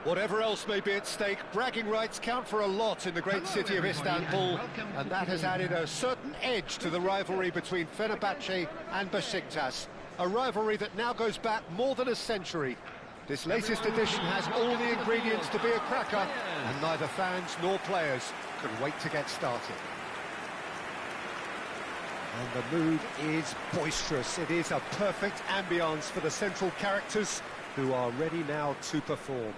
Whatever else may be at stake, bragging rights count for a lot in the great city of Istanbul, and that has added a certain edge to the rivalry between Fenerbahçe and Besiktas, a rivalry that now goes back more than a century. This latest edition has all the ingredients to be a cracker, and neither fans nor players can wait to get started. And the mood is boisterous. It is a perfect ambience for the central characters, who are ready now to perform.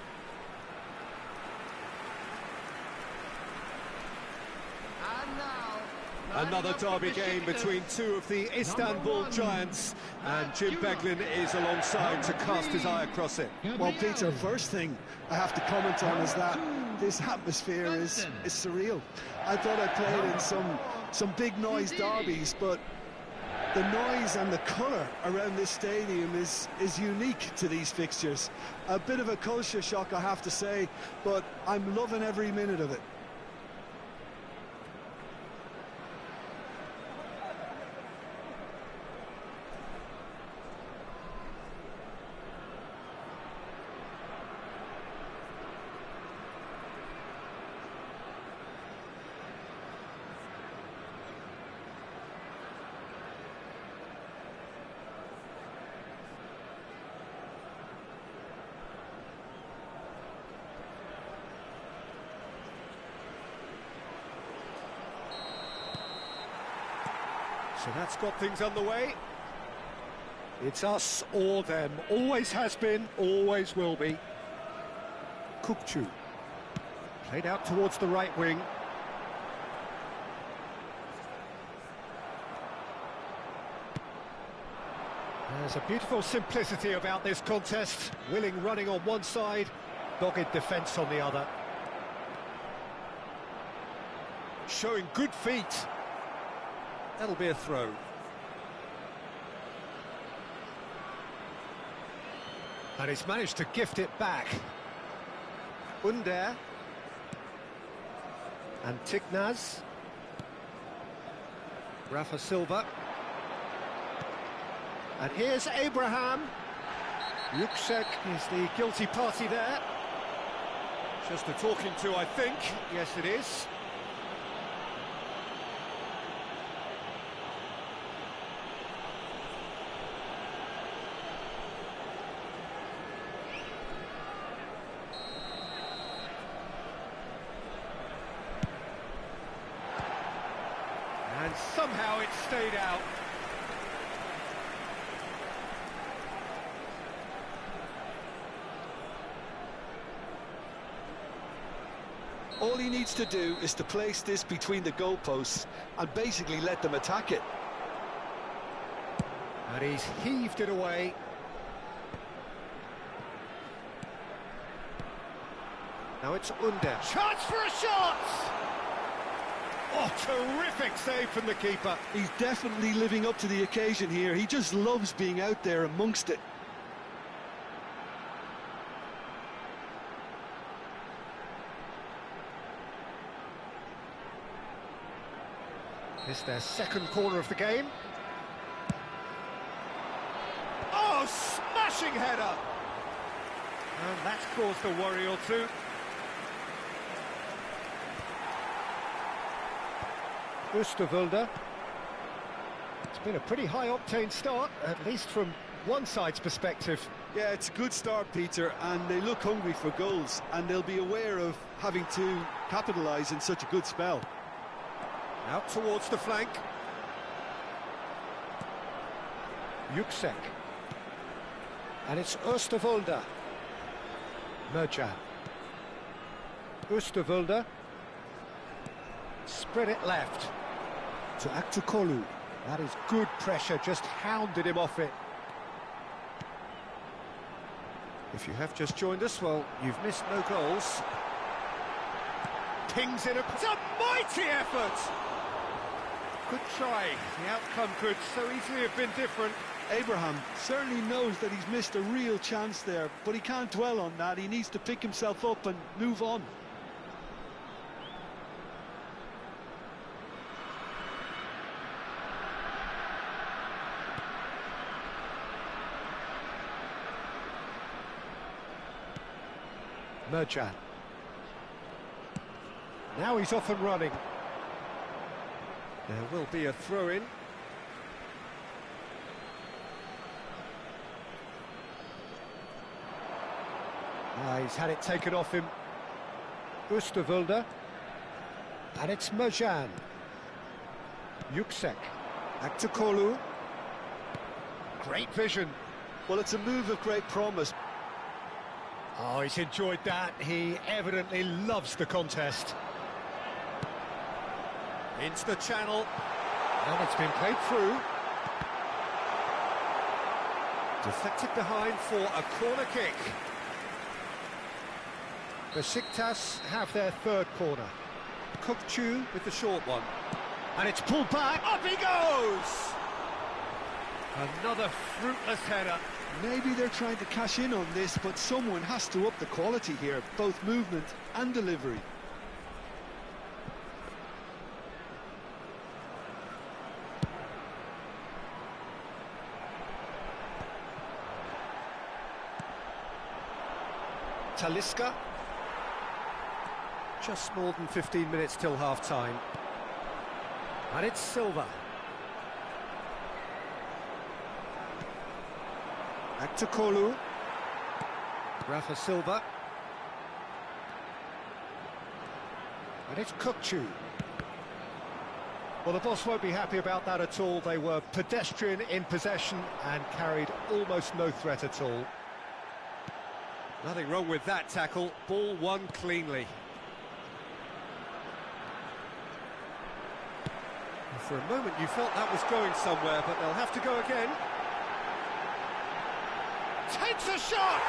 Another derby game between two of the Istanbul giants, and Jim Beglin is alongside to cast his eye across it. Well, Peter, first thing I have to comment on is that this atmosphere is surreal. I thought I played in some big noise derbies, but the noise and the colour around this stadium is unique to these fixtures. A bit of a culture shock, I have to say, but I'm loving every minute of it. So that's got things underway. It's us or them. Always has been, always will be. Kukçu. Played out towards the right wing. There's a beautiful simplicity about this contest. Willing running on one side, dogged defence on the other. Showing good feet. That'll be a throw. And he's managed to gift it back. Under. And Tiknaz. Rafa Silva. And here's Abraham. Yüksek is the guilty party there. Just a talking to, I think. Yes, it is. And somehow it stayed out. All he needs to do is to place this between the goalposts and basically let them attack it. And he's heaved it away. Now it's Under. Chance for a shot! Oh, terrific save from the keeper. He's definitely living up to the occasion here. He just loves being out there amongst it. It's their second corner of the game. Oh, smashing header! And that's caused a worry or two. Oosterwolde. It's been a pretty high-octane start, at least from one side's perspective. Yeah, it's a good start, Peter, and they look hungry for goals, and they'll be aware of having to capitalise in such a good spell. Out towards the flank. Yüksek. And it's Oosterwolde. Mercan. Oosterwolde. Spread it left. To Aktukolu. That is good pressure, just hounded him off it. If you have just joined us, well, you've missed no goals. Pings in it's a mighty effort! Good try. The outcome could so easily have been different. Abraham certainly knows that he's missed a real chance there, but he can't dwell on that. He needs to pick himself up and move on. Merjan. Now he's off and running. There will be a throw-in. He's had it taken off him. Oosterwolde. And it's Merjan. Yüksek. Back to Kolu. Great vision. Well, it's a move of great promise. Oh, he's enjoyed that. He evidently loves the contest. Into the channel. And it's been played through. Deflected behind for a corner kick. Besiktas have their third corner. Kukçu with the short one. And it's pulled back. Up he goes! Another fruitless header. Maybe they're trying to cash in on this, but someone has to up the quality here, both movement and delivery. Talisca. Just more than 15 minutes till half-time. And it's Silva. Back to Kolu. Rafa Silva. And it's Kukçu. Well, the boss won't be happy about that at all. They were pedestrian in possession and carried almost no threat at all. Nothing wrong with that tackle. Ball won cleanly. For a moment you felt that was going somewhere, but they'll have to go again. Takes a shot!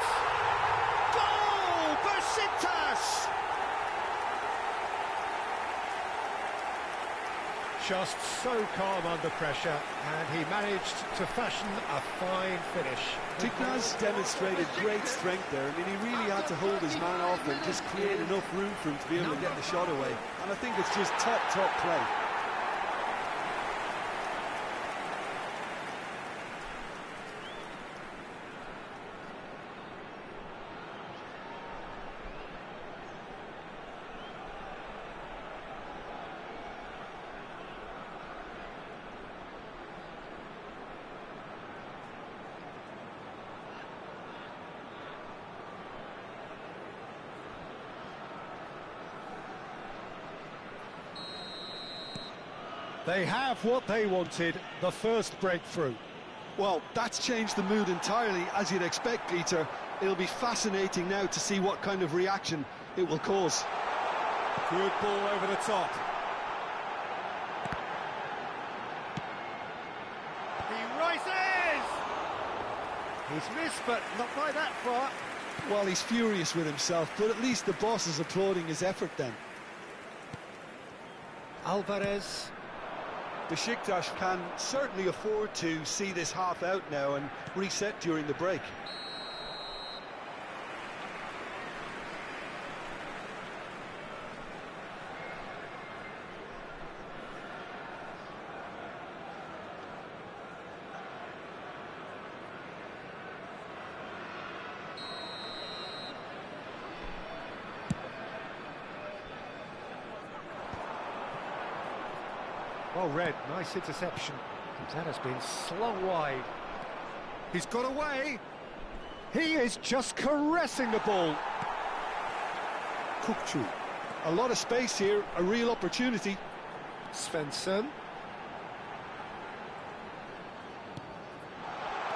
Goal! Besiktas! Just so calm under pressure, and he managed to fashion a fine finish. Tiknaz demonstrated great strength there. I mean, he really had to hold his man off and just create enough room for him to be able to get the shot away. And I think it's just top play. They have what they wanted, the first breakthrough. Well, that's changed the mood entirely, as you'd expect, Peter. It'll be fascinating now to see what kind of reaction it will cause. Good ball over the top. He rises! He's missed, but not by that far. Well, he's furious with himself, but at least the boss is applauding his effort then. Alvarez. Besiktas can certainly afford to see this half out now and reset during the break. Well read, nice interception. That has been slung wide. He's got away. He is just caressing the ball. Kukçu. A lot of space here, a real opportunity. Svensson.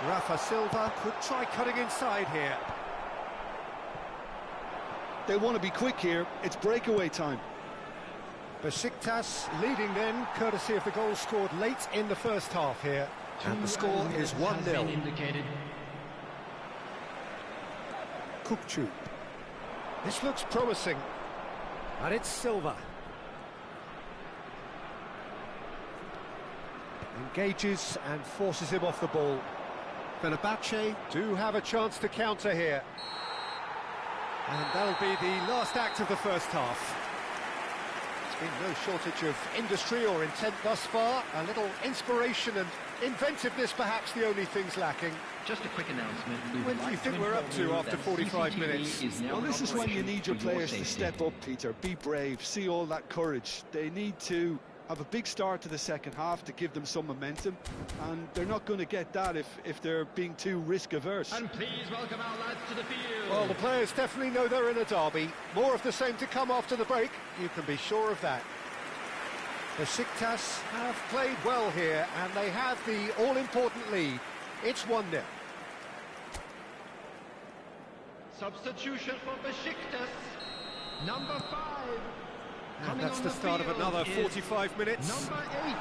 Rafa Silva could try cutting inside here. They want to be quick here, it's breakaway time. Besiktas leading then, courtesy of the goal scored late in the first half here. And the score is 1-0. Kukçu. This looks promising. And it's Silva. Engages and forces him off the ball. Fenerbahçe do have a chance to counter here. And that'll be the last act of the first half. Been no shortage of industry or intent thus far. A little inspiration and inventiveness, perhaps the only things lacking. Just a quick announcement. When do you think we're up to after 45 minutes? Well, this is when you need your players to step up, Peter. Be brave, see all that courage. They need to have a big start to the second half to give them some momentum, and they're not going to get that if they're being too risk-averse. And please welcome our lads to the field. Well, the players definitely know they're in a derby. More of the same to come after the break, you can be sure of that. Besiktas have played well here, and they have the all-important lead. It's 1-0. Substitution for Besiktas, number 5. And that's the start of another 45 minutes. Number 8.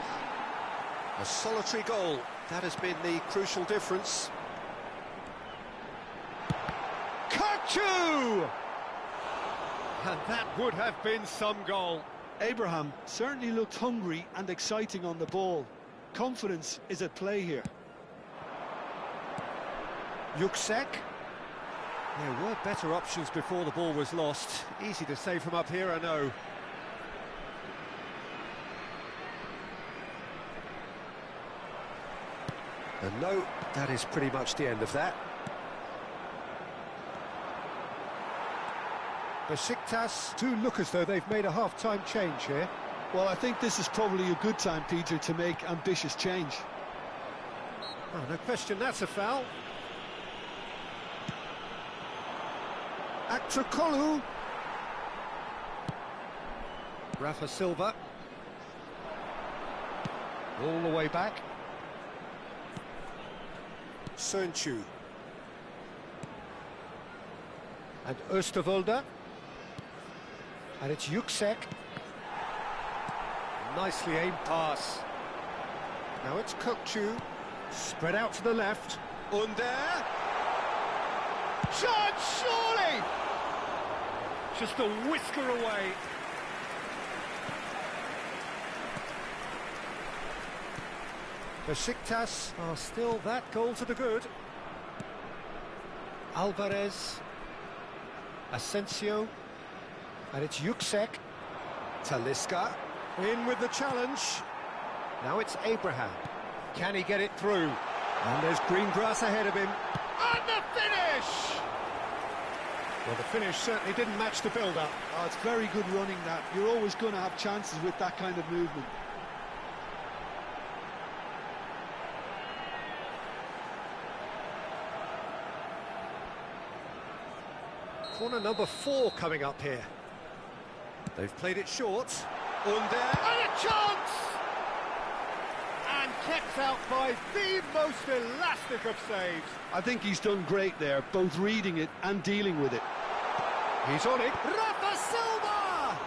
A solitary goal. That has been the crucial difference. Kachu! And that would have been some goal. Abraham certainly looked hungry and exciting on the ball. Confidence is at play here. Yuksek. There were better options before the ball was lost. Easy to say from up here, I know. And no, that is pretty much the end of that. Besiktas do look as though they've made a half-time change here. Well, I think this is probably a good time, Peter, to make ambitious change. Oh, no question, that's a foul. Aktrokolu. Rafa Silva. All the way back. Sönchu. And Oosterwolde. And it's Yuksek. Nicely aimed pass. Now it's Kökçü. Spread out to the left. Under. Shot, surely! Just a whisker away. Besiktas are still that goal to the good. Alvarez. Asensio. And it's Yuksek. Talisca. In with the challenge. Now it's Abraham. Can he get it through? And there's green grass ahead of him. And the finish! Well, the finish certainly didn't match the build-up. Oh, it's very good running, that. You're always going to have chances with that kind of movement. Corner number 4 coming up here. They've played it short. And a chance! And kept out by the most elastic of saves. I think he's done great there, both reading it and dealing with it. He's on it. Rafa Silva!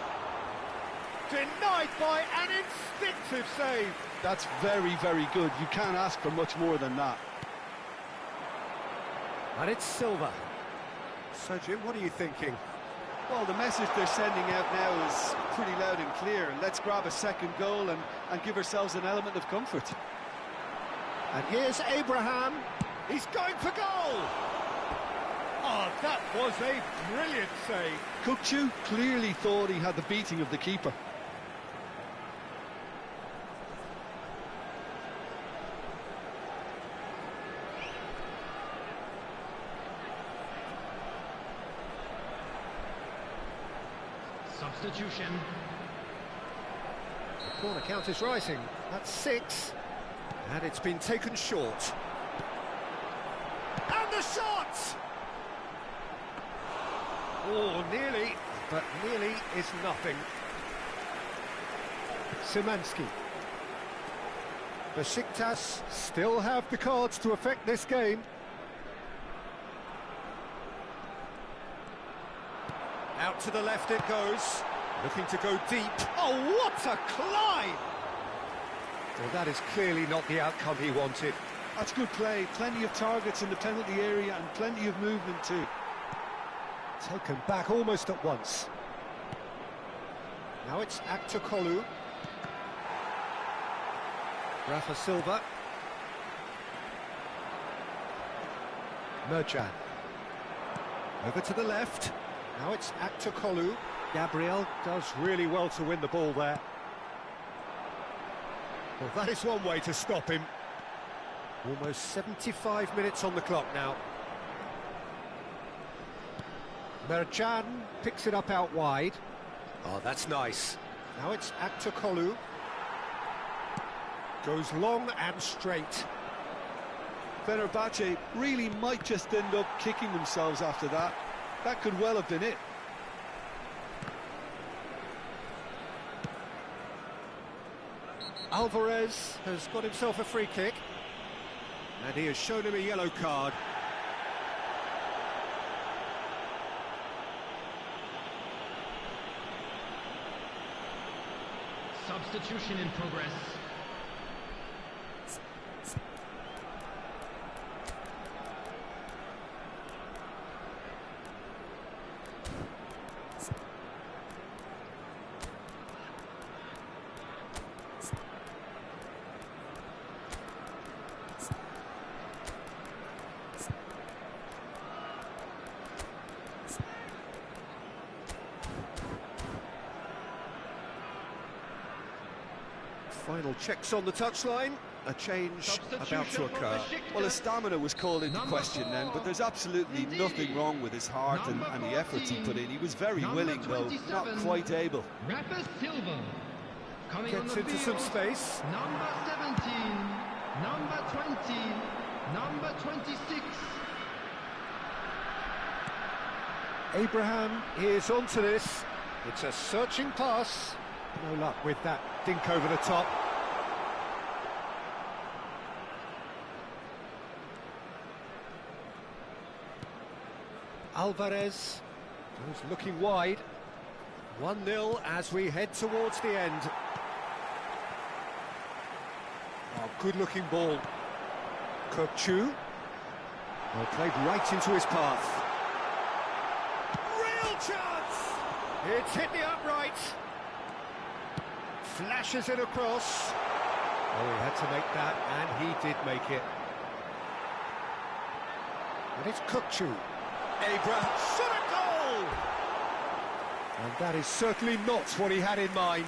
Denied by an instinctive save. That's very, very good. You can't ask for much more than that. And it's Silva. So, Jim, what are you thinking? Well, the message they're sending out now is pretty loud and clear. Let's grab a second goal and give ourselves an element of comfort. And here's Abraham. He's going for goal. Oh, that was a brilliant save. Kökçü clearly thought he had the beating of the keeper. Substitution. The corner count is rising. That's 6. And it's been taken short. And the shot! Oh, nearly, but nearly is nothing. Szymanski. Besiktas still have the cards to affect this game. Out to the left it goes, looking to go deep. Oh, what a climb! Well, that is clearly not the outcome he wanted. That's good play, plenty of targets in the penalty area and plenty of movement too. Taken back almost at once. Now it's Aktrokolu. Rafa Silva. Mercan. Over to the left. Now it's Aktrokolu. Gabriel does really well to win the ball there. Well, that is one way to stop him. Almost 75 minutes on the clock now. Mercan picks it up out wide. Oh, that's nice. Now it's Aktokolu. Goes long and straight. Fenerbahçe really might just end up kicking themselves after that. That could well have been it. Alvarez has got himself a free kick. And he has shown him a yellow card. Substitution in progress. Final checks on the touchline. A change about to occur. Well, his stamina was called into question then, but there's absolutely nothing wrong with his heart and the efforts he put in. He was very willing, though not quite able. Rafa Silva. Gets into some space. Number 17, number 20, number 26. Abraham is onto this. It's a searching pass. No luck with that dink over the top. Alvarez goes looking wide. 1-0 as we head towards the end. Oh, good-looking ball. Kökçü. Well, played right into his path. Real chance! It's hit the upright. Flashes it across. Oh, he had to make that, and he did make it. And it's Kökçü. Abraham, shot a goal! And that is certainly not what he had in mind.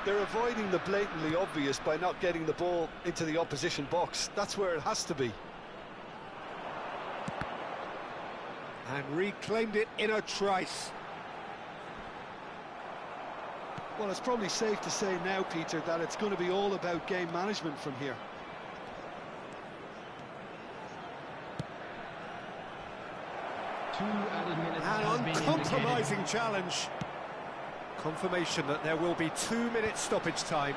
They're avoiding the blatantly obvious by not getting the ball into the opposition box. That's where it has to be. And reclaimed it in a trice. Well, it's probably safe to say now, Peter, that it's going to be all about game management from here. An uncompromising challenge. Confirmation that there will be 2 minutes stoppage time.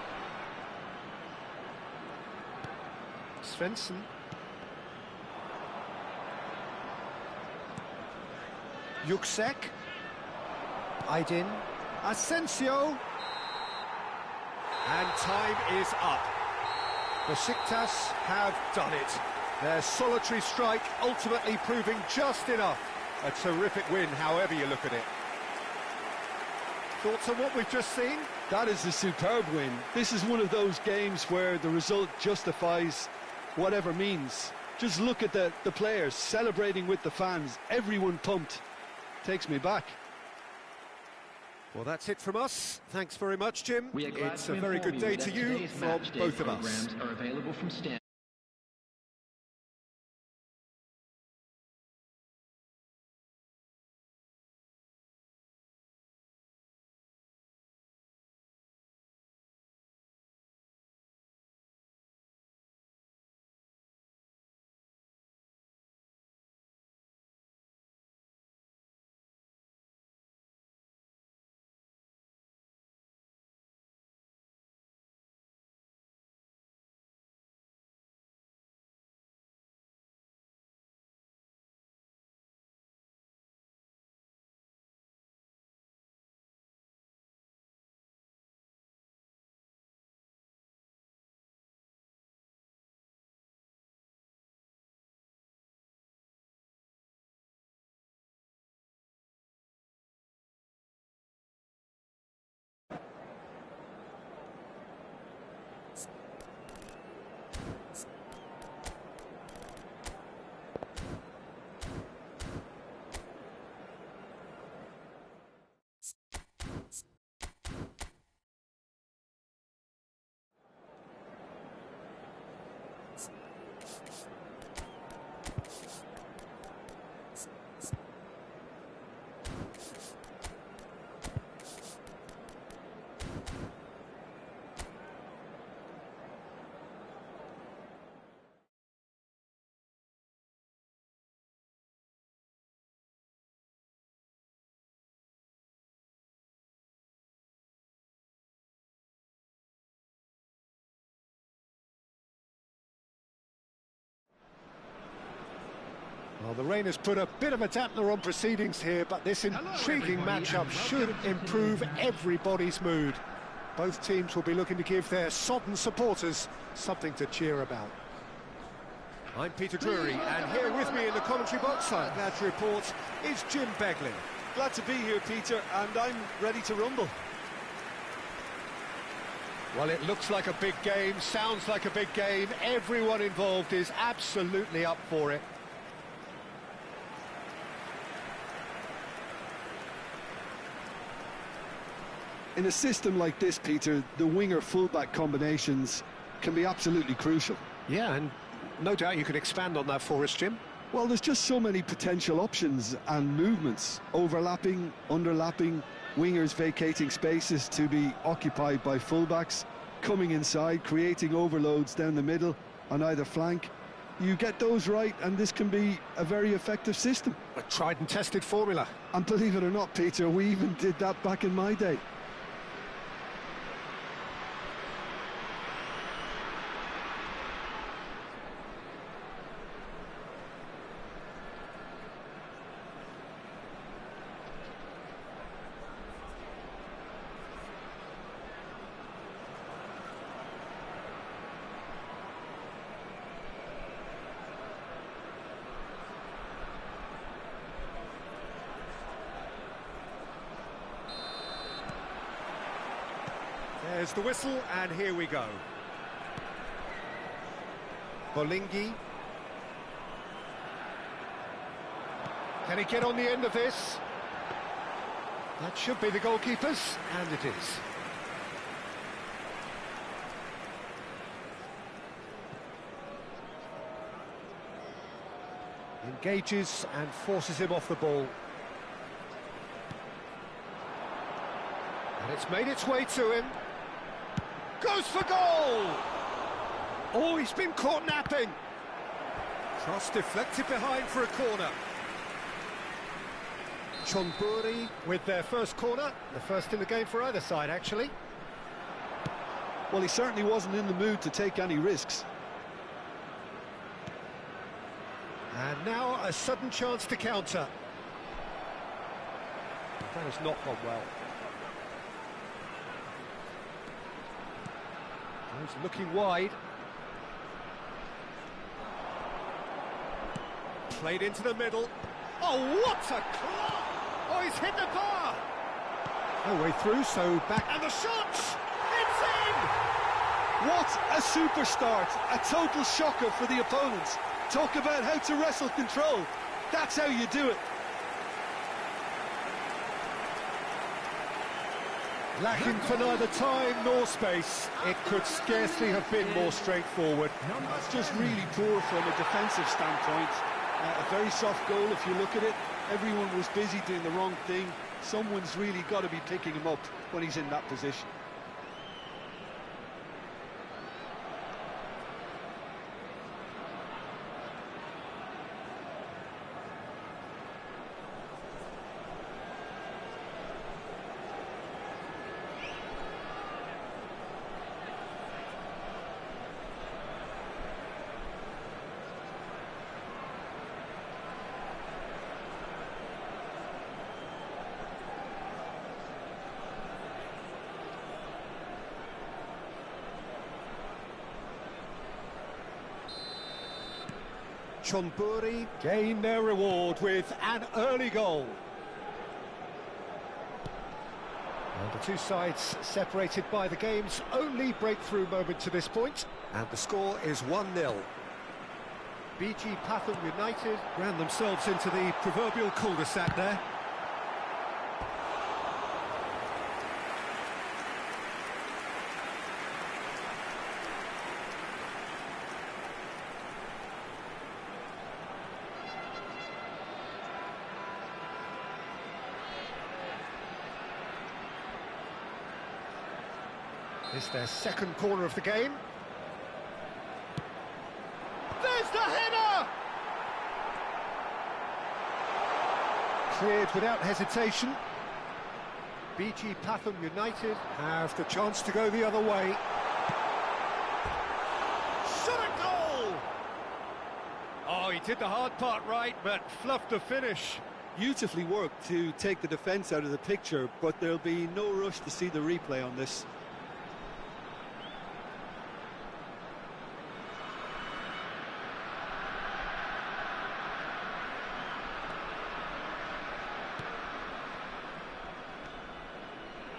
Svensson. Yüksek. Aydin. Asensio. And time is up. Besiktas have done it. Their solitary strike ultimately proving just enough. A terrific win, however you look at it. Thoughts on what we've just seen? That is a superb win. This is one of those games where the result justifies whatever means. Just look at the players celebrating with the fans. Everyone pumped. Takes me back. Well, that's it from us. Thanks very much, Jim. It's a very good day to you from both of us. Are available from Well, the rain has put a bit of a dampener on proceedings here, but this intriguing matchup should improve everybody's mood. Both teams will be looking to give their sodden supporters something to cheer about. I'm Peter Drury, and here with me in the commentary box, I'm glad to report, is Jim Beglin. Glad to be here, Peter, and I'm ready to rumble. Well, it looks like a big game, sounds like a big game. Everyone involved is absolutely up for it. In a system like this, Peter, the winger-fullback combinations can be absolutely crucial. Yeah, and no doubt you could expand on that for us, Jim. Well, there's just so many potential options and movements, overlapping, underlapping, wingers vacating spaces to be occupied by fullbacks, coming inside, creating overloads down the middle on either flank. You get those right, and this can be a very effective system. A tried and tested formula. And believe it or not, Peter, we even did that back in my day. There's the whistle, and here we go. Bolingi. Can he get on the end of this? That should be the goalkeeper's, and it is. Engages and forces him off the ball. And it's made its way to him. Goes for goal! Oh, he's been caught napping. Cross deflected behind for a corner. Chonburi with their first corner, the first in the game for either side, actually. Well, he certainly wasn't in the mood to take any risks. And now a sudden chance to counter. That has not gone well. He's looking wide. Played into the middle. Oh, what a claw! Oh, he's hit the bar! No way through, so back. And the shot! It's in! What a super start! A total shocker for the opponents. Talk about how to wrestle control. That's how you do it. Lacking for neither time nor space. It could scarcely have been more straightforward. That's just really poor from a defensive standpoint. A very soft goal if you look at it. Everyone was busy doing the wrong thing. Someone's really got to be picking him up when he's in that position. Chonburi gain their reward with an early goal. And the two sides separated by the game's only breakthrough moment to this point, and the score is 1-0. BG Pathum United ran themselves into the proverbial cul-de-sac there. It's their second corner of the game. There's the header! Cleared without hesitation. BG Pathum United have the chance to go the other way. Shot a goal! Oh, he did the hard part right, but fluffed the finish. Beautifully worked to take the defence out of the picture, but there'll be no rush to see the replay on this.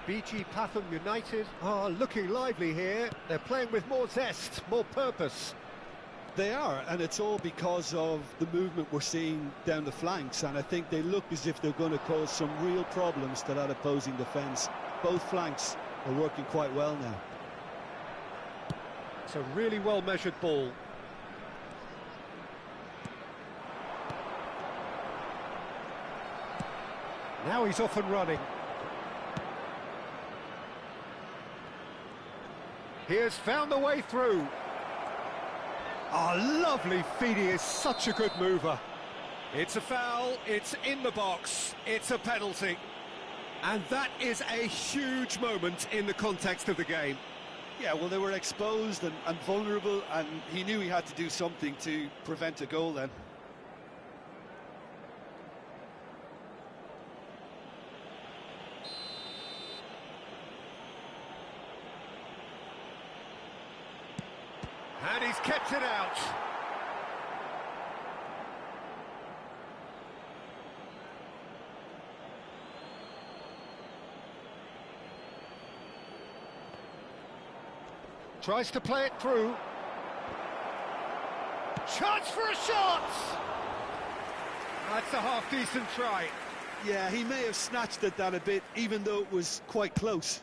BG Pathum United are looking lively here. They're playing with more zest, more purpose. They are, and it's all because of the movement we're seeing down the flanks, and I think they look as if they're going to cause some real problems to that opposing defence. Both flanks are working quite well now. It's a really well-measured ball. Now he's off and running. He has found the way through. Oh, lovely feed. He is such a good mover. It's a foul, it's in the box, it's a penalty. And that is a huge moment in the context of the game. Yeah, well, they were exposed and vulnerable, and he knew he had to do something to prevent a goal then. And he's kept it out. Tries to play it through. Chance for a shot! That's a half-decent try. Yeah, he may have snatched at that a bit, even though it was quite close.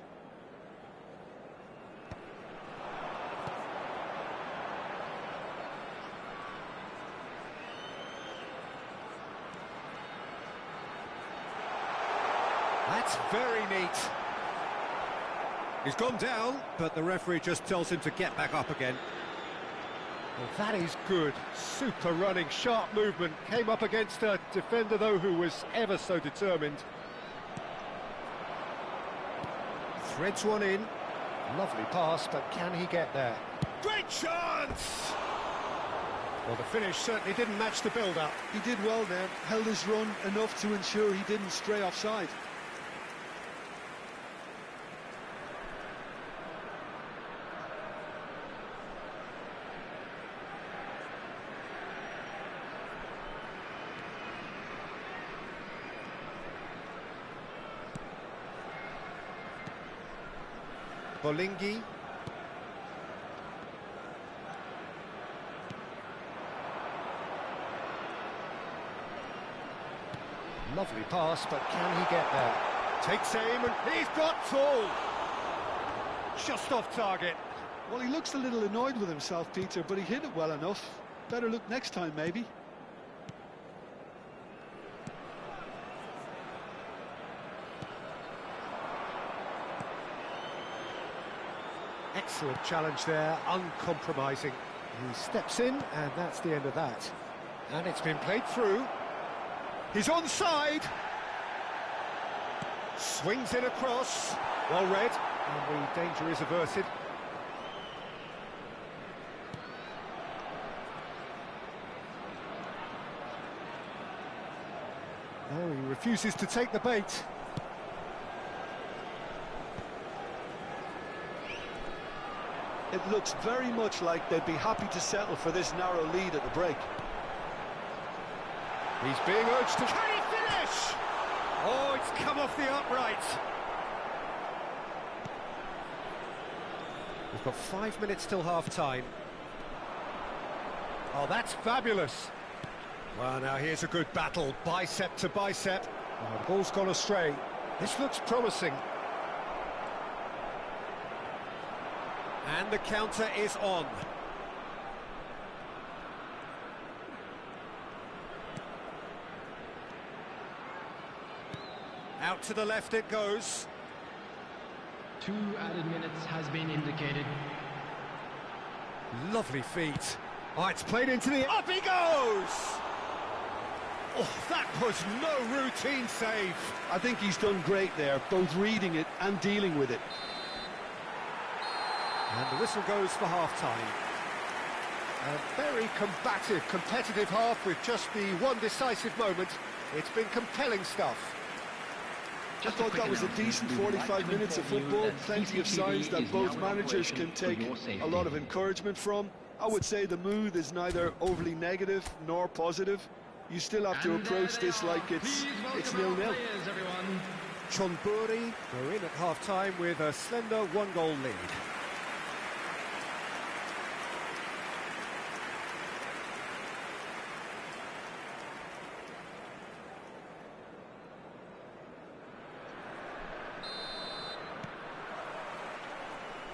That's very neat. He's gone down, but the referee just tells him to get back up again. Well, that is good. Super running, sharp movement. Came up against a defender, though, who was ever so determined. Threads one in. Lovely pass, but can he get there? Great chance! Well, the finish certainly didn't match the build-up. He did well there, held his run enough to ensure he didn't stray offside. Bolingi. Lovely pass, but can he get there? Takes aim and he's got full. Just off target. Well, he looks a little annoyed with himself, Peter, but he hit it well enough. Better look next time, maybe. Excellent challenge there, uncompromising. He steps in, and that's the end of that. And it's been played through. He's onside. Swings in across. Well read, and the danger is averted. Oh, he refuses to take the bait. It looks very much like they'd be happy to settle for this narrow lead at the break. He's being urged to... Can he finish? Oh, it's come off the upright. We've got 5 minutes till half-time. Oh, that's fabulous. Well, now here's a good battle, bicep to bicep. Oh, the ball's gone astray. This looks promising. And the counter is on. Out to the left it goes. 2 added minutes has been indicated. Lovely feet. Oh, it's played into the... Up he goes! Oh, that was no routine save. I think he's done great there, both reading it and dealing with it. And the whistle goes for half-time. A very combative, competitive half with just the one decisive moment. It's been compelling stuff. I thought that was a decent 45 minutes of football, plenty of signs that both managers can take a lot of encouragement from. I would say the mood is neither overly negative nor positive. You still have to approach this like it's 0-0. Chonburi are in at half-time with a slender one-goal lead.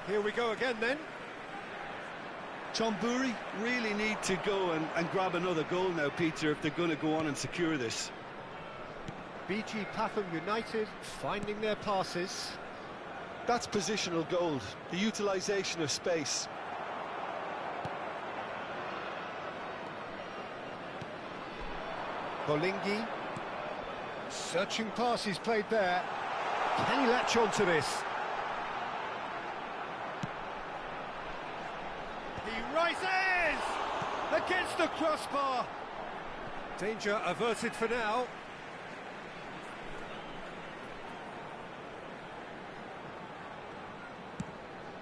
Here we go again then. Chonburi really need to go and grab another goal now, Peter, if they're going to go on and secure this. BG Pathum United finding their passes. That's positional gold, the utilisation of space. Bolingi. Searching passes played there. Can he latch on to this? He rises! Against the crossbar! Danger averted for now.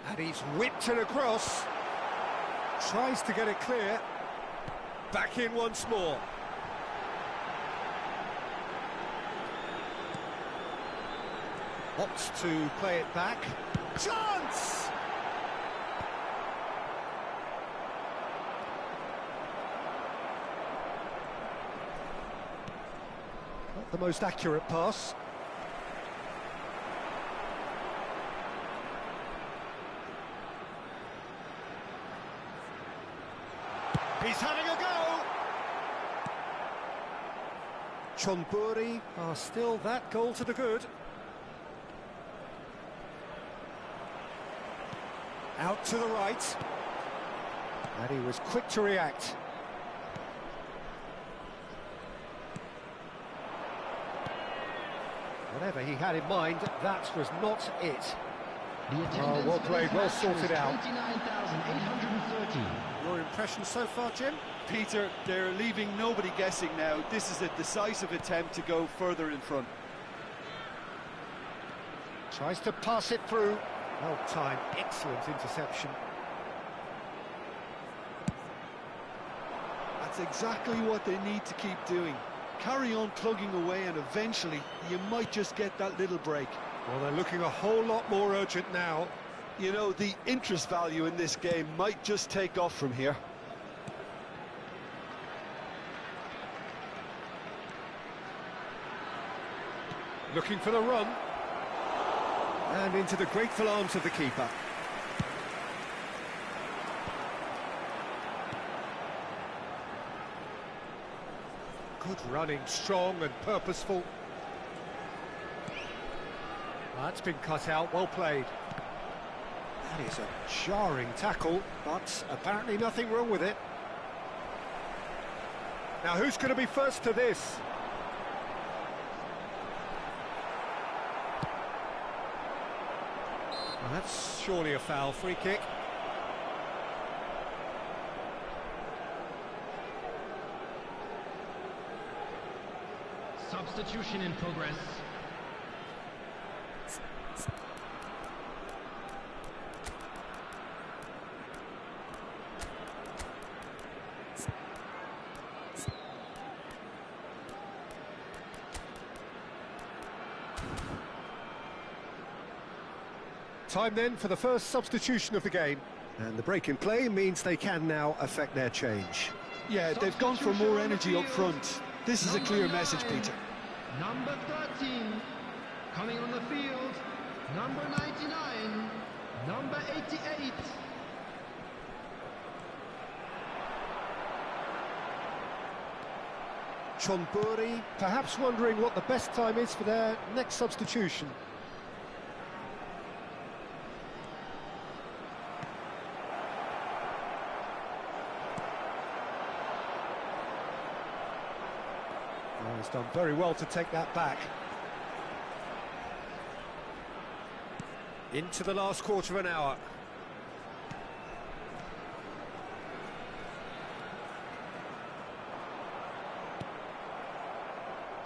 And he's whipped it across. Tries to get it clear. Back in once more. Opts to play it back. Chance! Not the most accurate pass. He's having a go! Chonburi are still that goal to the good. Out to the right. And he was quick to react. Whatever he had in mind, that was not it. Oh, well played, well sorted out. 29,830. Your impression so far, Jim? Peter, they're leaving nobody guessing now. This is a decisive attempt to go further in front. Tries to pass it through. Well timed, excellent interception. That's exactly what they need to keep doing. Carry on plugging away and eventually you might just get that little break. Well, they're looking a whole lot more urgent now. You know, the interest value in this game might just take off from here. Looking for the run. And into the grateful arms of the keeper. Good running, strong and purposeful. That's been cut out, well played. That is a jarring tackle, but apparently nothing wrong with it. Now who's going to be first to this? Well, that's surely a foul, free kick. Substitution in progress. Time then for the first substitution of the game. And the break in play means they can now affect their change. Yeah, they've gone for more energy up front. This is a clear message, Peter. Number 13, coming on the field, number 99, number 88. Chonburi, perhaps wondering what the best time is for their next substitution. Well, he's done very well to take that back. Into the last quarter of an hour.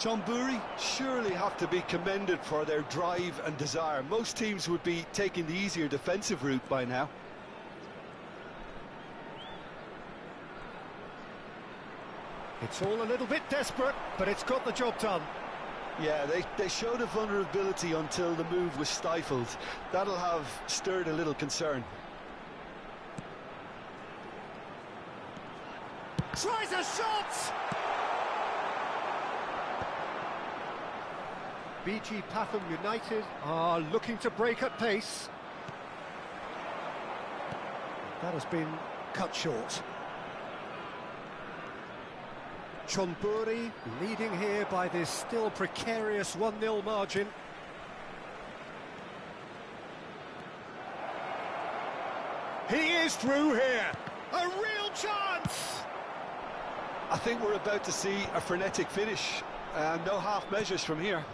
Chonburi surely have to be commended for their drive and desire. Most teams would be taking the easier defensive route by now. It's all a little bit desperate, but it's got the job done. Yeah, they showed a vulnerability until the move was stifled. That'll have stirred a little concern. Tries a shot! BG Pathum United are looking to break at pace. That has been cut short. Chonburi leading here by this still precarious 1-0 margin. He is through here. A real chance! I think we're about to see a frenetic finish. No half measures from here.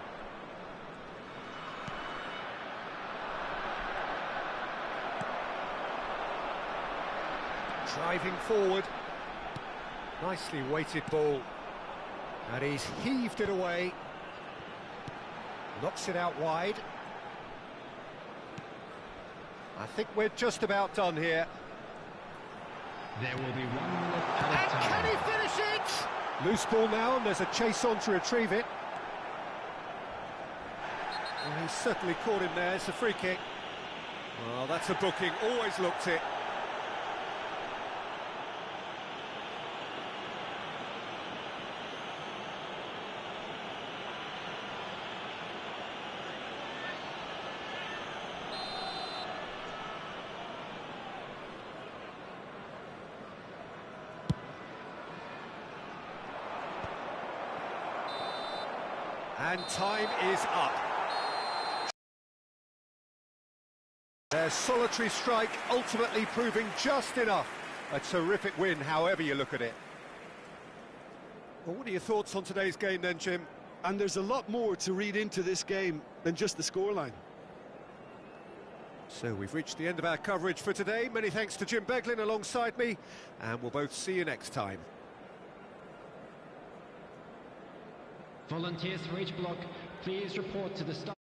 Driving forward. Nicely weighted ball. And he's heaved it away. Knocks it out wide. I think we're just about done here. There will be 1 minute added And time. can he finish it? Loose ball now, and there's a chase on to retrieve it. Well, he's certainly caught him there. It's a free kick. Well, that's a booking. Always looked it. And time is up. Their solitary strike ultimately proving just enough. A terrific win, however you look at it. Well, what are your thoughts on today's game then, Jim? And there's a lot more to read into this game than just the scoreline. So we've reached the end of our coverage for today. Many thanks to Jim Beglin alongside me, and we'll both see you next time. Volunteers for each block, please report to the start.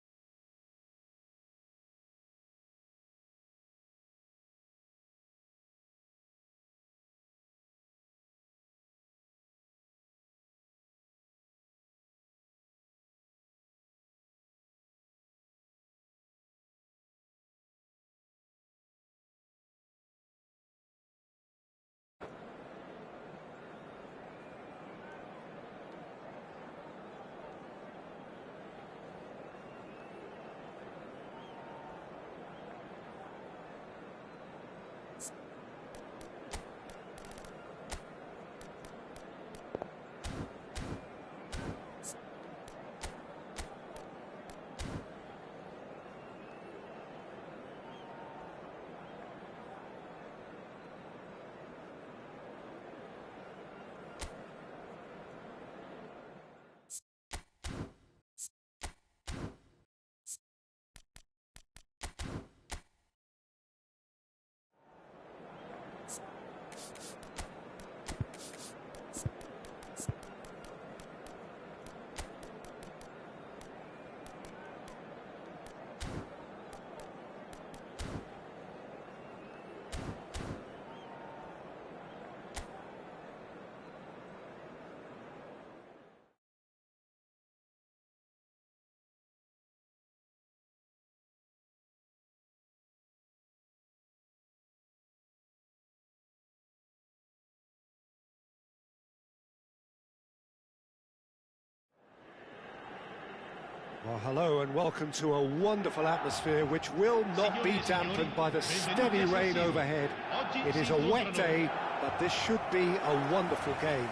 Well, hello and welcome to a wonderful atmosphere which will not be dampened by the steady rain overhead. It is a wet day, but this should be a wonderful game.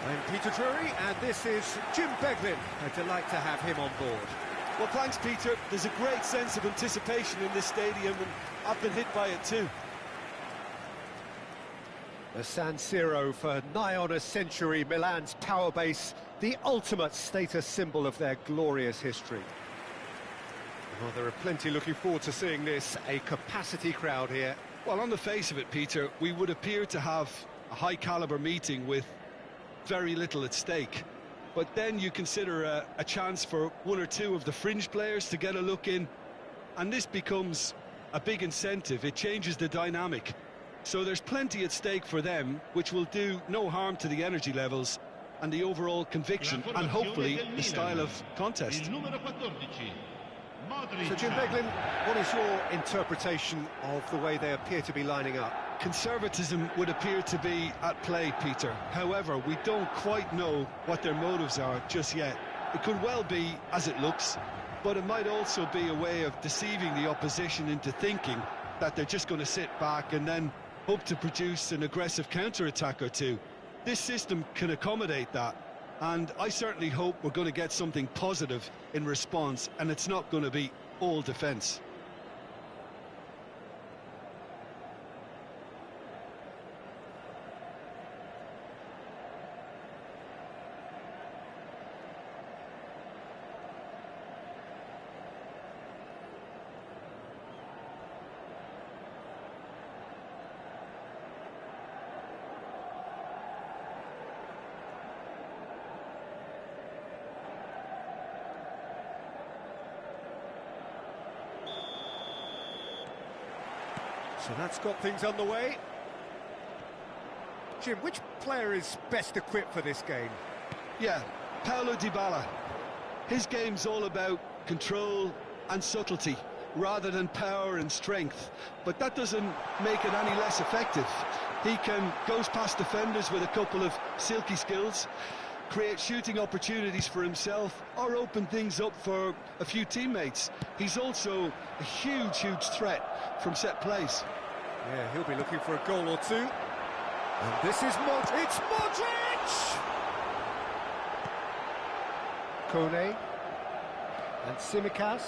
I'm Peter Drury, and this is Jim Beglin. A delight to have him on board. Well, thanks, Peter. There's a great sense of anticipation in this stadium, and I've been hit by it too. The San Siro for nigh on a century, Milan's power base, the ultimate status symbol of their glorious history. Well, there are plenty looking forward to seeing this, a capacity crowd here. Well, on the face of it, Peter, we would appear to have a high-caliber meeting with very little at stake. but then you consider a chance for one or two of the fringe players to get a look in, and this becomes a big incentive. It changes the dynamic. So there's plenty at stake for them, which will do no harm to the energy levels and the overall conviction, and hopefully the style of contest. So Jim Beglin, what is your interpretation of the way they appear to be lining up? Conservatism would appear to be at play, Peter. However, we don't quite know what their motives are just yet. It could well be as it looks, but it might also be a way of deceiving the opposition into thinking that they're just going to sit back and then hope to produce an aggressive counter-attack or two. This system can accommodate that, and I certainly hope we're going to get something positive in response, and it's not going to be all defence. So that's got things underway. Jim, which player is best equipped for this game? Yeah, Paulo Dybala. His game's all about control and subtlety, rather than power and strength. But that doesn't make it any less effective. He goes past defenders with a couple of silky skills, create shooting opportunities for himself, or open things up for a few teammates. He's also a huge threat from set plays. Yeah, he'll be looking for a goal or two. And this is it's Modric! Kone and Tsimikas.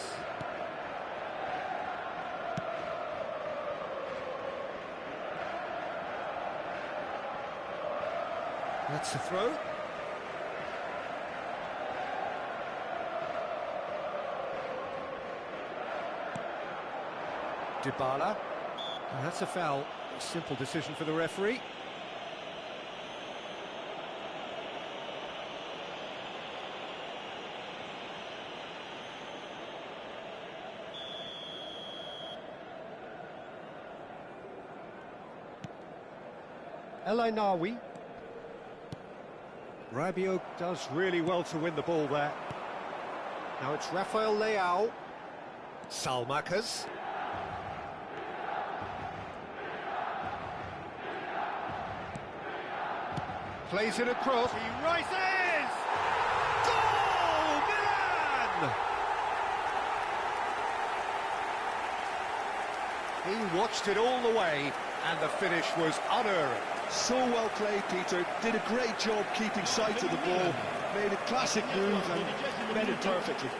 That's the throw. Dybala. And that's a foul. Simple decision for the referee. El Ainawi. Rabiot does really well to win the ball there. Now it's Rafael Leao. Salmakas. Plays it across. He rises! Goal! Milan! He watched it all the way, and the finish was unerring. So well played, Peter. Did a great job keeping sight of the ball. Made a classic move and made it perfectly.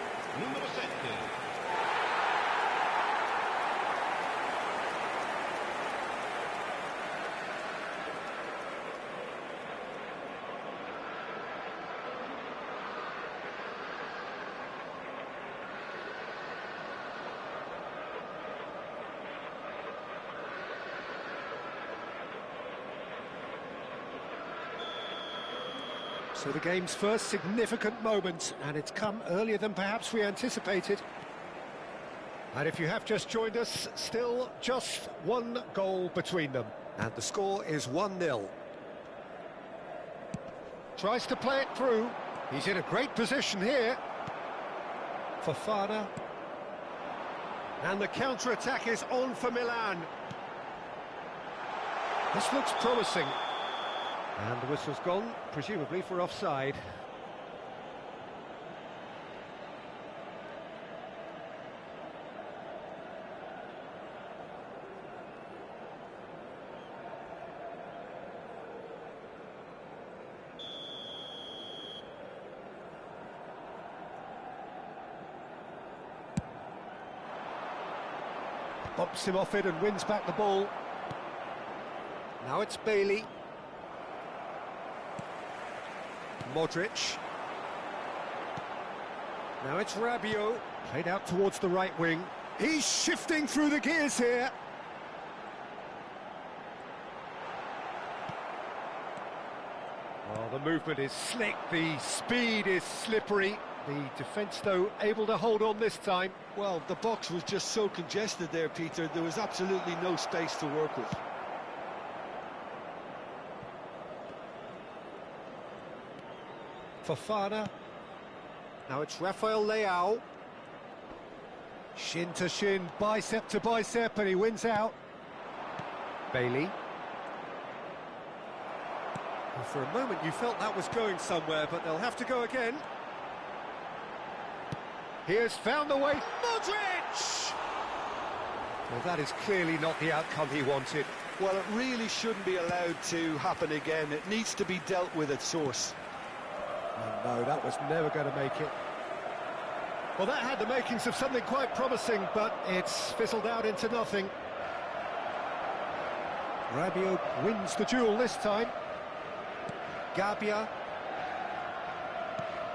So the game's first significant moment, and it's come earlier than perhaps we anticipated. And if you have just joined us, still just one goal between them. And the score is 1-0. Tries to play it through. He's in a great position here. Fofana. And the counter-attack is on for Milan. This looks promising. And the whistle's gone, presumably for offside. Bumps him off it and wins back the ball. Now it's Bailey. Modric. Now it's Rabiot, played out towards the right wing. He's shifting through the gears here. Oh, the movement is slick, the speed is slippery. The defence, though, able to hold on this time. Well, the box was just so congested there, Peter. There was absolutely no space to work with. Fofana. Now it's Rafael Leao. Shin to shin, bicep to bicep, and he wins out. Bailey. Well, for a moment you felt that was going somewhere, but they'll have to go again. He has found the way. Modric! Well, that is clearly not the outcome he wanted. Well, it really shouldn't be allowed to happen again. It needs to be dealt with at source. Oh, no, that was never going to make it. Well, that had the makings of something quite promising, but it's fizzled out into nothing. Rabiot wins the duel this time. Gabia.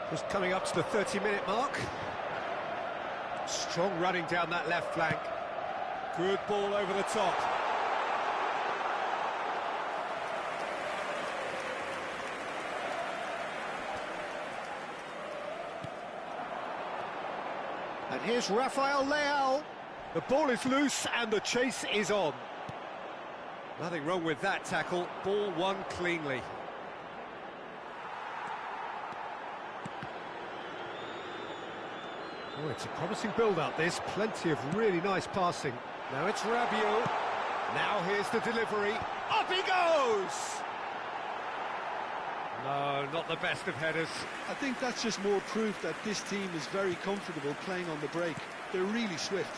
Just coming up to the 30-minute mark. Strong running down that left flank. Good ball over the top. And here's Rafael Leao. The ball is loose and the chase is on. Nothing wrong with that tackle. Ball won cleanly. Oh, it's a promising build-up, this. Plenty of really nice passing. Now it's Rabiot. Now here's the delivery. Up he goes! No, not the best of headers. I think that's just more proof that this team is very comfortable playing on the break. They're really swift.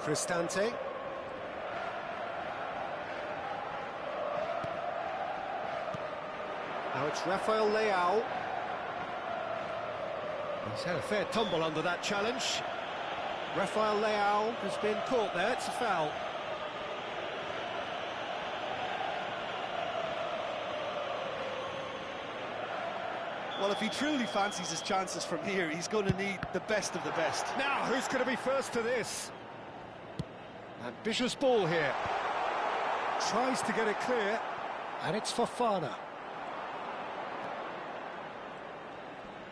Cristante. Now it's Rafael Leao. He's had a fair tumble under that challenge. Rafael Leao has been caught there, it's a foul. Well, if he truly fancies his chances from here, he's going to need the best of the best. Now, who's going to be first to this? Ambitious ball here. Tries to get it clear, and it's Fofana.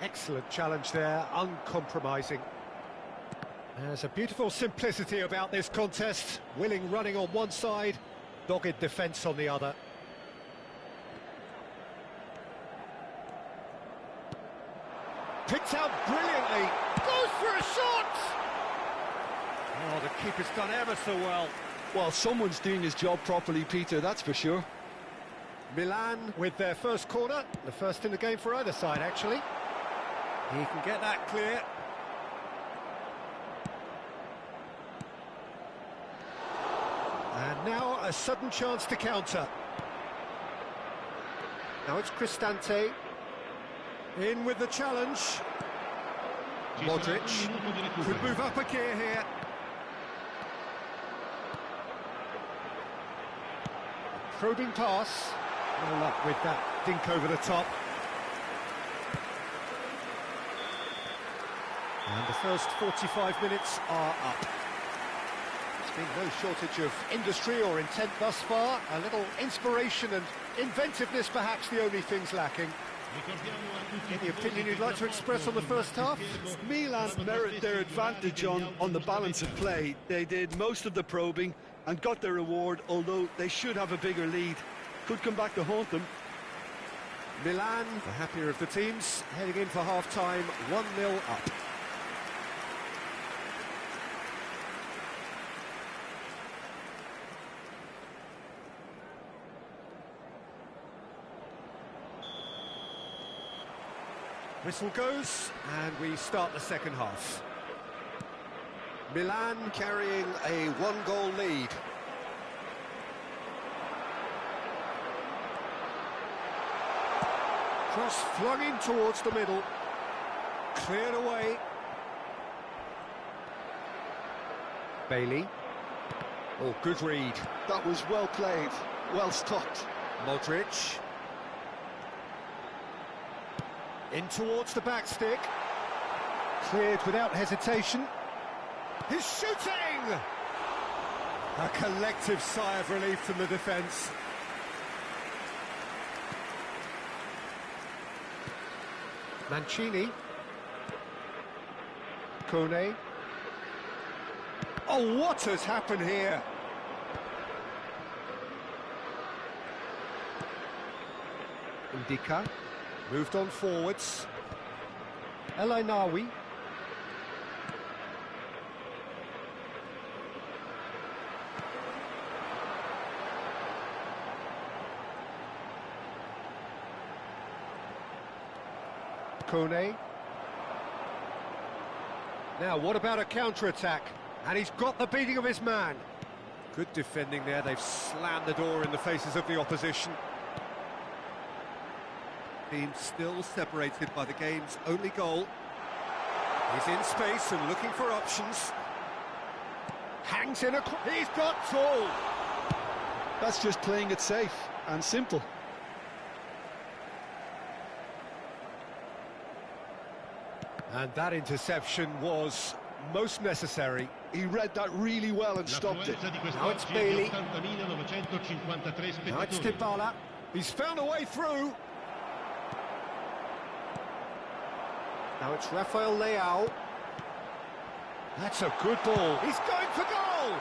Excellent challenge there, uncompromising. There's a beautiful simplicity about this contest. Willing running on one side, dogged defence on the other. Picked out brilliantly. Goes for a shot! Oh, the keeper's done ever so well. Well, someone's doing his job properly, Peter, that's for sure. Milan with their first corner. The first in the game for either side, actually. He can get that clear. And now a sudden chance to counter. Now it's Cristante. In with the challenge. Modric could move up a gear here. Probing pass. No luck with that dink over the top. And the first 45 minutes are up. There's been no shortage of industry or intent thus far. A little inspiration and inventiveness, perhaps the only things lacking. Any opinion you'd like to express on the first half? Milan merit their advantage on the balance of play. They did most of the probing and got their reward, although they should have a bigger lead. Could come back to haunt them. Milan, the happier of the teams, heading in for half-time, 1-0 up. Whistle goes, and we start the second half. Milan carrying a one-goal lead. Cross flung in towards the middle. Cleared away. Bailey. Oh, good read. That was well played, well stopped. Modric. In towards the back stick. Cleared without hesitation. He's shooting! A collective sigh of relief from the defence. Mancini. Kone. Oh, what has happened here? Indika. Moved on forwards. Elinawi. Kone. Now, what about a counter-attack? And he's got the beating of his man. Good defending there. They've slammed the door in the faces of the opposition. Team still separated by the game's only goal. He's in space and looking for options. Hangs in a... He's got tall! That's just playing it safe and simple. And that interception was most necessary. He read that really well and stopped it. Now it's Bailey. Now it's Dybala. He's found a way through. Now it's Rafael Leao. That's a good ball. He's going for goal!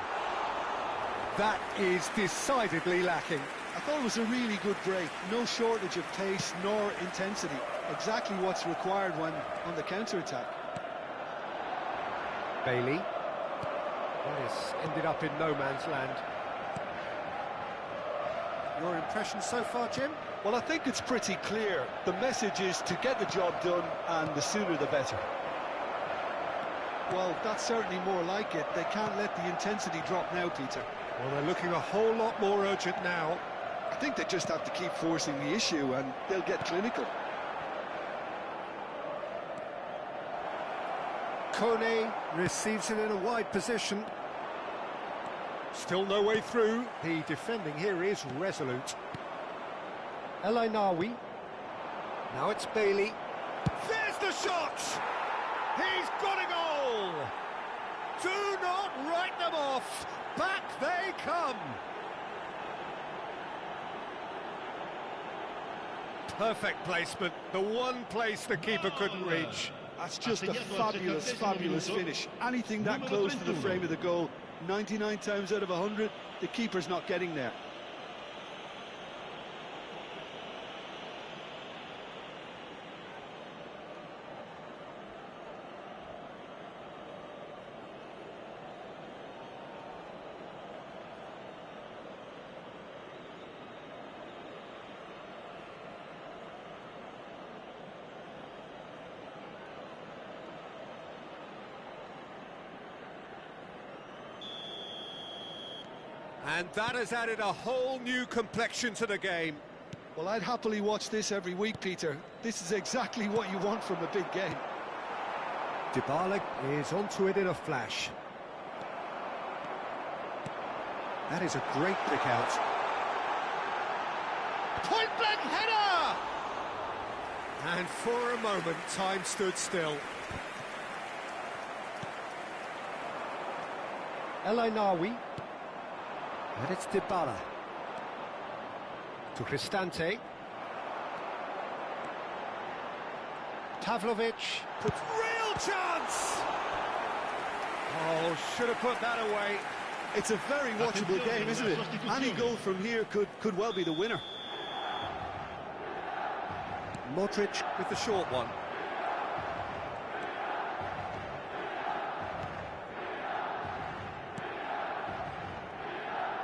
That is decidedly lacking. I thought it was a really good break. No shortage of pace nor intensity. Exactly what's required when on the counter-attack. Bailey. That has ended up in no man's land. Your impression so far, Jim? Well, I think it's pretty clear. The message is to get the job done, and the sooner the better. Well, that's certainly more like it. They can't let the intensity drop now, Peter. Well, they're looking a whole lot more urgent now. I think they just have to keep forcing the issue, and they'll get clinical. Kone receives it in a wide position. Still no way through. The defending here is resolute. Elinawi. Now it's Bailey. There's the shot! He's got a goal! Do not write them off! Back they come! Perfect placement. The one place the keeper couldn't reach. That's just a fabulous, fabulous finish. Anything that close to the frame of the goal, 99 times out of 100, the keeper's not getting there. And that has added a whole new complexion to the game. Well, I'd happily watch this every week, Peter. This is exactly what you want from a big game. Dybala is onto it in a flash. That is a great pick out. Point-blank header! And for a moment, time stood still. Elinawi. And it's Dybala. To Cristante. Pavlovic puts real chance! Oh, should have put that away. It's a very watchable game, isn't it? Any goal from here could well be the winner. Modric with the short one.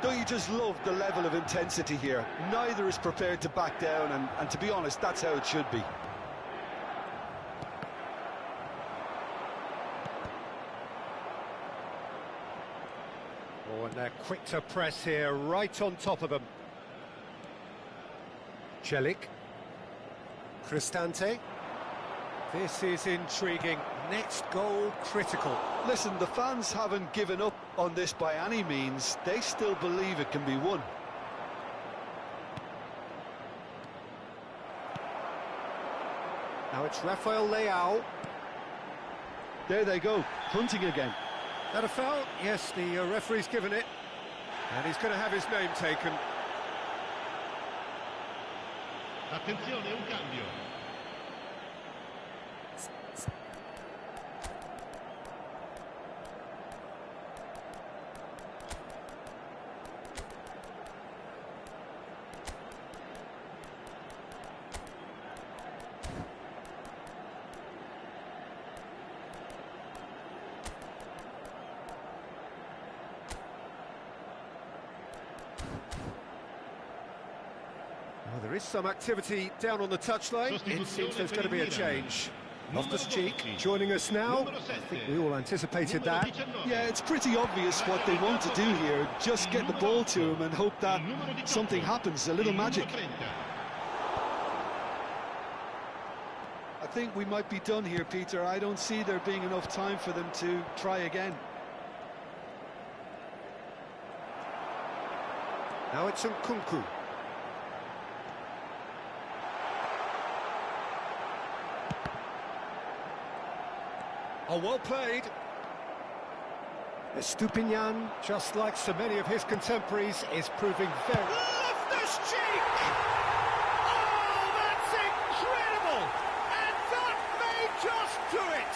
Don't you just love the level of intensity here? Neither is prepared to back down, and to be honest, that's how it should be. Oh, and they're quick to press here, right on top of them. Celik. Cristante. This is intriguing. Next goal critical. Listen, the fans haven't given up on this by any means. They still believe it can be won. Now it's Rafael Leao. There they go, hunting again. That a foul? Yes, the referee's given it. And he's going to have his name taken. Attenzione, un cambio. Well, there is some activity down on the touchline. It seems there's going to be a change. Loftus-Cheek joining us now. I think we all anticipated that. Yeah, it's pretty obvious what they want to do here. Just get the ball to him and hope that something happens, a little magic. I think we might be done here, Peter. I don't see there being enough time for them to try again. Now it's Nkunku. Oh, well played. Estupinian, just like so many of his contemporaries, is proving very... Loftus-Cheek! Oh, that's incredible! And that may just do it!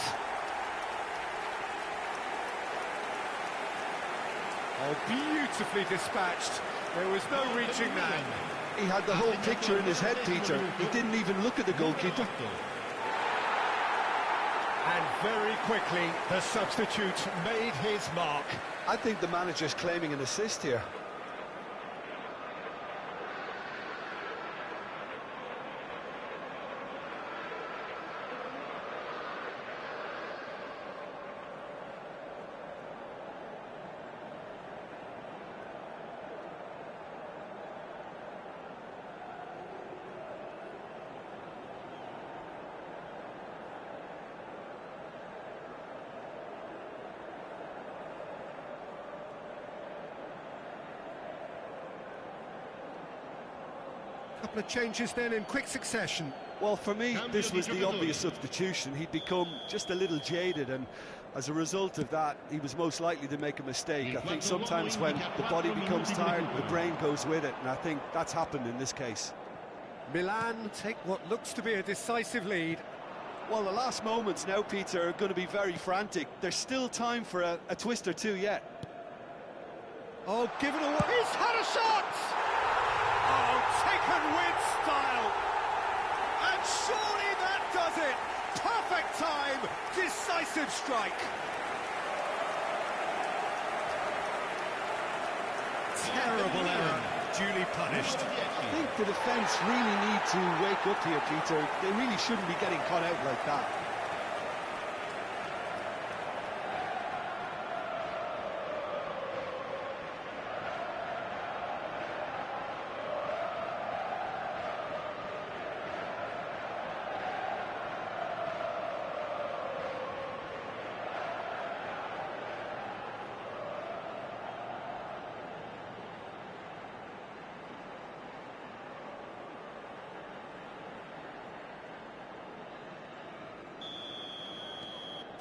Oh, beautifully dispatched. There was no reaching that. He had the whole picture in his head, Peter. He didn't even look at the goalkeeper. And very quickly, the substitute made his mark. I think the manager's claiming an assist here. Couple of changes then in quick succession. Well, for me, this was the obvious substitution. He'd become just a little jaded, and as a result of that, he was most likely to make a mistake. I think sometimes when the body becomes tired, the brain goes with it, and I think that's happened in this case. Milan take what looks to be a decisive lead. Well, the last moments now, Peter, are going to be very frantic. There's still time for a twist or two yet. Oh, given away. He's had a shot! Oh, taken with style. And surely that does it. Perfect time, decisive strike. Terrible error, duly punished. I think the defence really need to wake up here, Peter. They really shouldn't be getting caught out like that.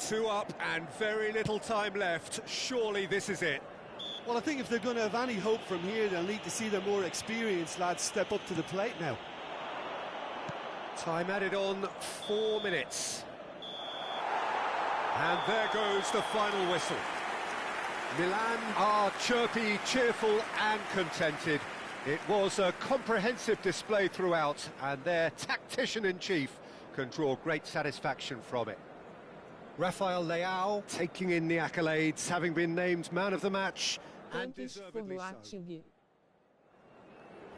Two up and very little time left. Surely this is it. Well, I think if they're going to have any hope from here, they'll need to see their more experienced lads step up to the plate now. Time added on, 4 minutes. And there goes the final whistle. Milan are chirpy, cheerful and contented. It was a comprehensive display throughout, and their tactician-in-chief can draw great satisfaction from it. Rafael Leao taking in the accolades, having been named man of the match, and deservedly so.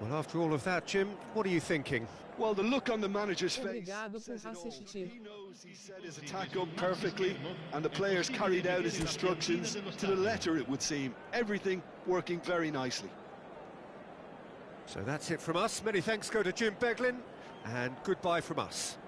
Well, after all of that, Jim, what are you thinking? Well, the look on the manager's face says it all. He knows he set his attack up perfectly, and the players carried out his instructions to the letter, it would seem. Everything working very nicely. So that's it from us. Many thanks go to Jim Beglin, and goodbye from us.